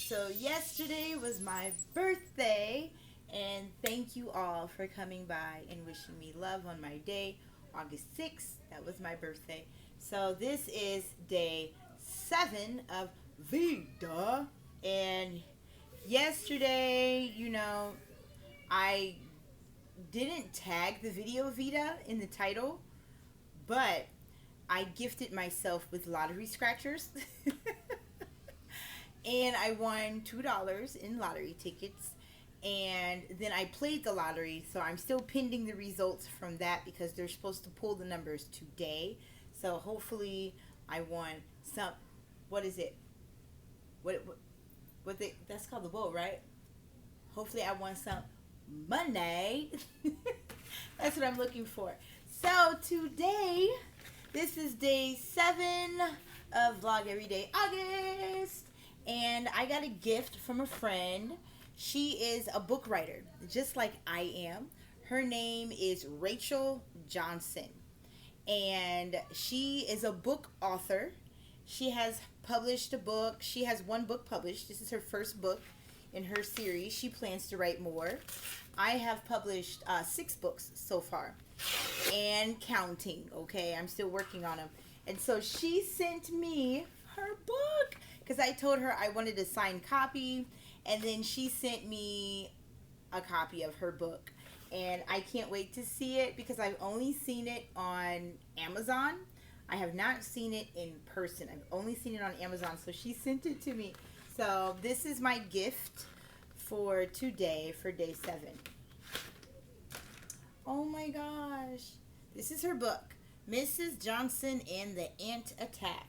So yesterday was my birthday, and thank you all for coming by and wishing me love on my day, August 6th. That was my birthday. So this is day 7 of VEDA, and yesterday, I didn't tag the video VEDA in the title, but I gifted myself with lottery scratchers. And I won $2 in lottery tickets. And then I played the lottery, so I'm still pending the results from that because they're supposed to pull the numbers today. So hopefully I won some. What is it? What they? That's called the boat, right? Hopefully I won some money. That's what I'm looking for. So today, this is day 7 of Vlog Everyday August. And I got a gift from a friend. She is a book writer, just like I am. Her name is Rachel Johnson. And she is a book author. She has published a book. She has one book published. This is her first book in her series. She plans to write more. I have published 6 books so far. And counting, okay? I'm still working on them. And so she sent me her book, because I told her I wanted a signed copy, and then she sent me a copy of her book. And I can't wait to see it because I've only seen it on Amazon. I have not seen it in person. I've only seen it on Amazon, so she sent it to me. So this is my gift for today, for day 7. Oh my gosh. This is her book, Mrs. Johnson and the Ant Attack.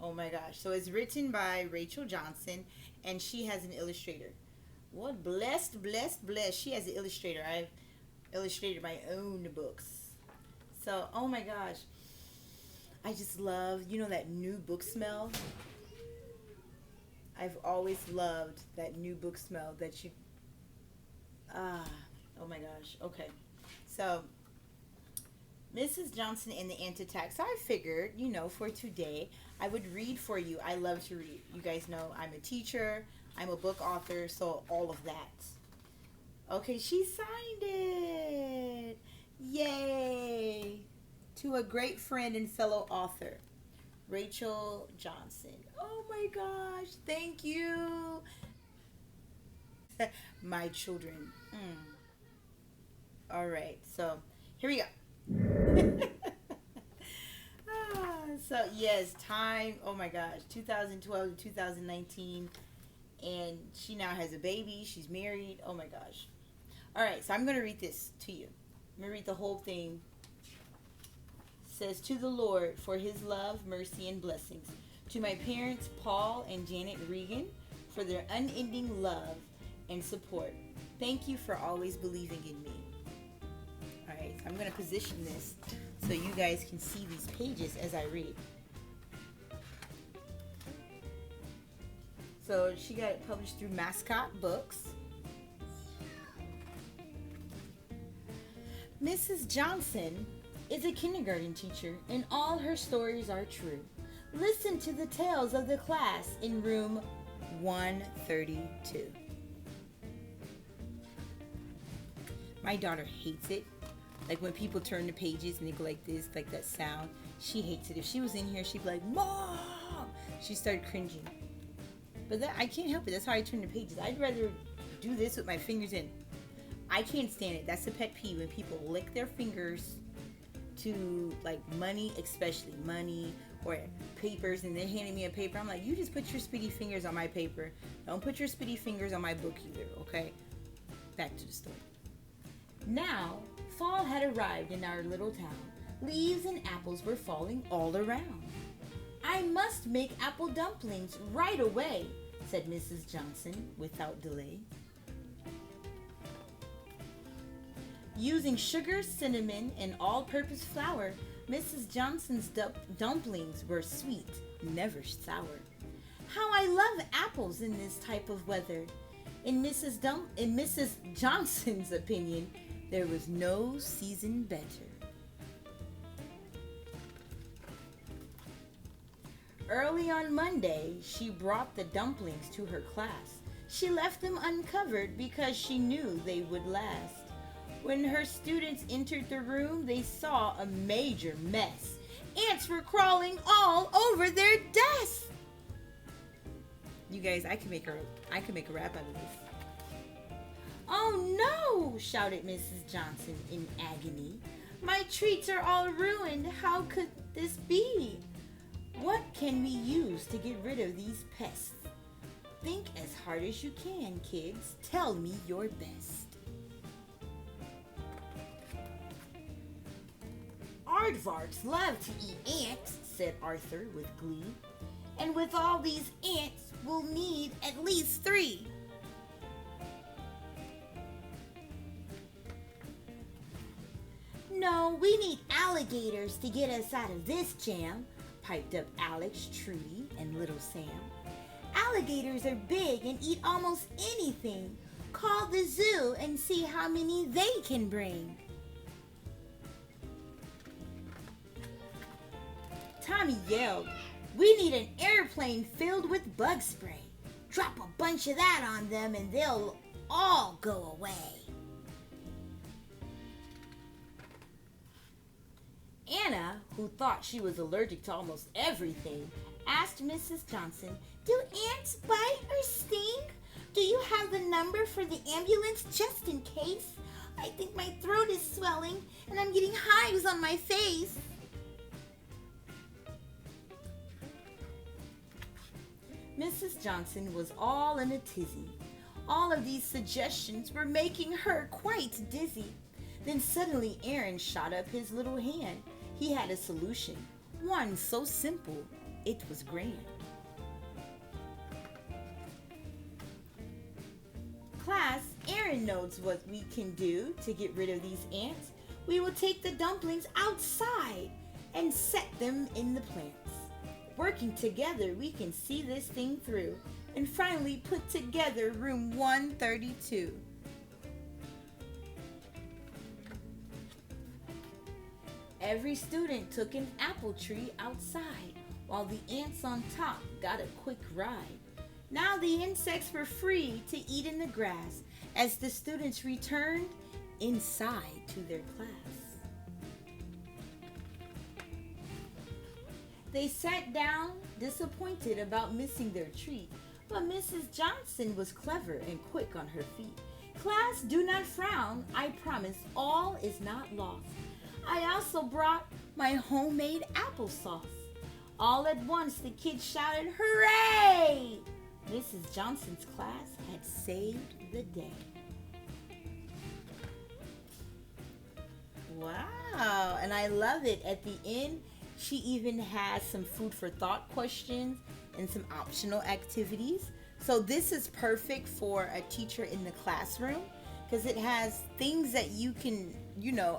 Oh my gosh. So it's written by Rachel Johnson, and she has an illustrator. What blessed. She has an illustrator. I've illustrated my own books. So, oh my gosh. I just love, that new book smell. I've always loved that new book smell that you, oh my gosh. Okay. So, Mrs. Johnson and the Ant Attack. So I figured, for today, I would read for you. I love to read. You guys know I'm a teacher. I'm a book author, so all of that. Okay, she signed it. Yay. To a great friend and fellow author, Rachel Johnson. Oh my gosh, thank you. My children. All right, so here we go. So yes, time, oh my gosh, 2012 to 2019, and she now has a baby. She's married. Oh my gosh. All right, so I'm going to read this to you. I'm going to read the whole thing. It says, "To the Lord for his love, mercy, and blessings. To my parents, Paul and Janet Regan, for their unending love and support. Thank you for always believing in me." All right, so I'm going to position this so you guys can see these pages as I read. So she got it published through Mascot Books. Mrs. Johnson is a kindergarten teacher, and all her stories are true. Listen to the tales of the class in room 132. My daughter hates it. Like when people turn the pages and they go like this, like that sound. She hates it. If she was in here, she'd be like, "Mom!" She started cringing. But I can't help it. That's how I turn the pages. I'd rather do this with my fingers in. I can't stand it. That's a pet peeve when people lick their fingers to like money, especially money or papers, and they're handing me a paper. I'm like, you just put your spitty fingers on my paper. Don't put your spitty fingers on my book either, okay? Back to the story. Now, fall had arrived in our little town. Leaves and apples were falling all around. "I must make apple dumplings right away," said Mrs. Johnson without delay. Using sugar, cinnamon, and all-purpose flour, Mrs. Johnson's dumplings were sweet, never sour. "How I love apples in this type of weather." In Mrs. Johnson's opinion, there was no season better. Early on Monday, she brought the dumplings to her class. She left them uncovered because she knew they would last. When her students entered the room, they saw a major mess. Ants were crawling all over their desks. You guys, I can make a rap out of this. "Oh no!" shouted Mrs. Johnson in agony. "My treats are all ruined. How could this be? What can we use to get rid of these pests? Think as hard as you can, kids. Tell me your best." "Aardvarks love to eat ants," said Arthur with glee. "And with all these ants, we'll need at least 3. "No, we need alligators to get us out of this jam," piped up Alex, Trudy, and little Sam. "Alligators are big and eat almost anything. Call the zoo and see how many they can bring." Tommy yelled, "We need an airplane filled with bug spray. Drop a bunch of that on them and they'll all go away." Anna, who thought she was allergic to almost everything, asked Mrs. Johnson, "Do ants bite or sting? Do you have the number for the ambulance just in case? I think my throat is swelling and I'm getting hives on my face." Mrs. Johnson was all in a tizzy. All of these suggestions were making her quite dizzy. Then suddenly Aaron shot up his little hand. He had a solution, one so simple, it was grand. "Class, Aaron knows what we can do to get rid of these ants. We will take the dumplings outside and set them in the plants. Working together, we can see this thing through and finally put together room 132. Every student took an apple tree outside, while the ants on top got a quick ride. Now the insects were free to eat in the grass as the students returned inside to their class. They sat down, disappointed about missing their treat, but Mrs. Johnson was clever and quick on her feet. "Class, do not frown. I promise all is not lost. I also brought my homemade applesauce." All at once the kids shouted, "Hooray!" Mrs. Johnson's class had saved the day. Wow, and I love it. At the end, she even has some food for thought questions and some optional activities. So this is perfect for a teacher in the classroom because it has things that you can,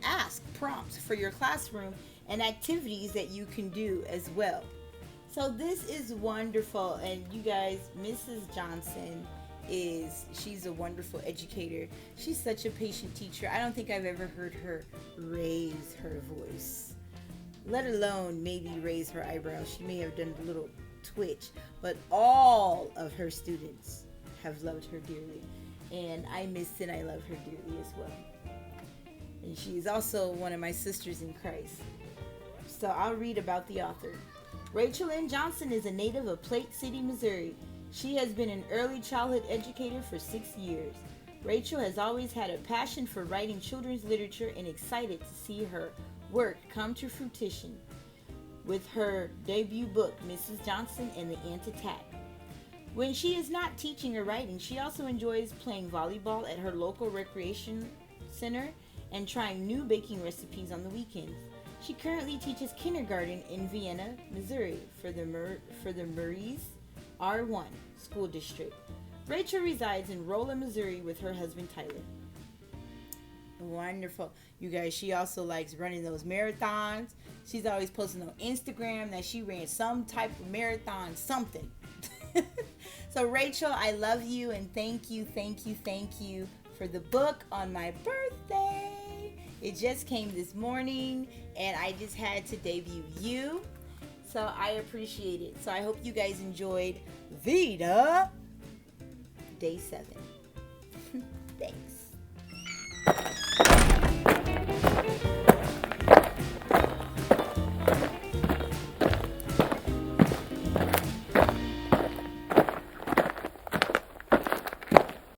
ask, prompts for your classroom and activities that you can do as well. So this is wonderful. And you guys, Mrs. Johnson she's a wonderful educator. She's such a patient teacher. I don't think I've ever heard her raise her voice, let alone maybe raise her eyebrows. She may have done a little twitch, but all of her students have loved her dearly. And I miss and I love her dearly as well. And she is also one of my sisters in Christ. So I'll read about the author. Rachel N. Johnson is a native of Plate City, Missouri. She has been an early childhood educator for 6 years. Rachel has always had a passion for writing children's literature and excited to see her work come to fruition with her debut book, Mrs. Johnson and the Ant Attack. When she is not teaching or writing, she also enjoys playing volleyball at her local recreation center and trying new baking recipes on the weekends. She currently teaches kindergarten in Vienna, Missouri for the Maurice R1 school district. Rachel resides in Rolla, Missouri with her husband Tyler. Wonderful. You guys, she also likes running those marathons. She's always posting on Instagram that she ran some type of marathon, something. So Rachel, I love you and thank you for the book on my birthday. It just came this morning and I just had to debut you. So I appreciate it. So I hope you guys enjoyed VEDA Day 7. Thanks.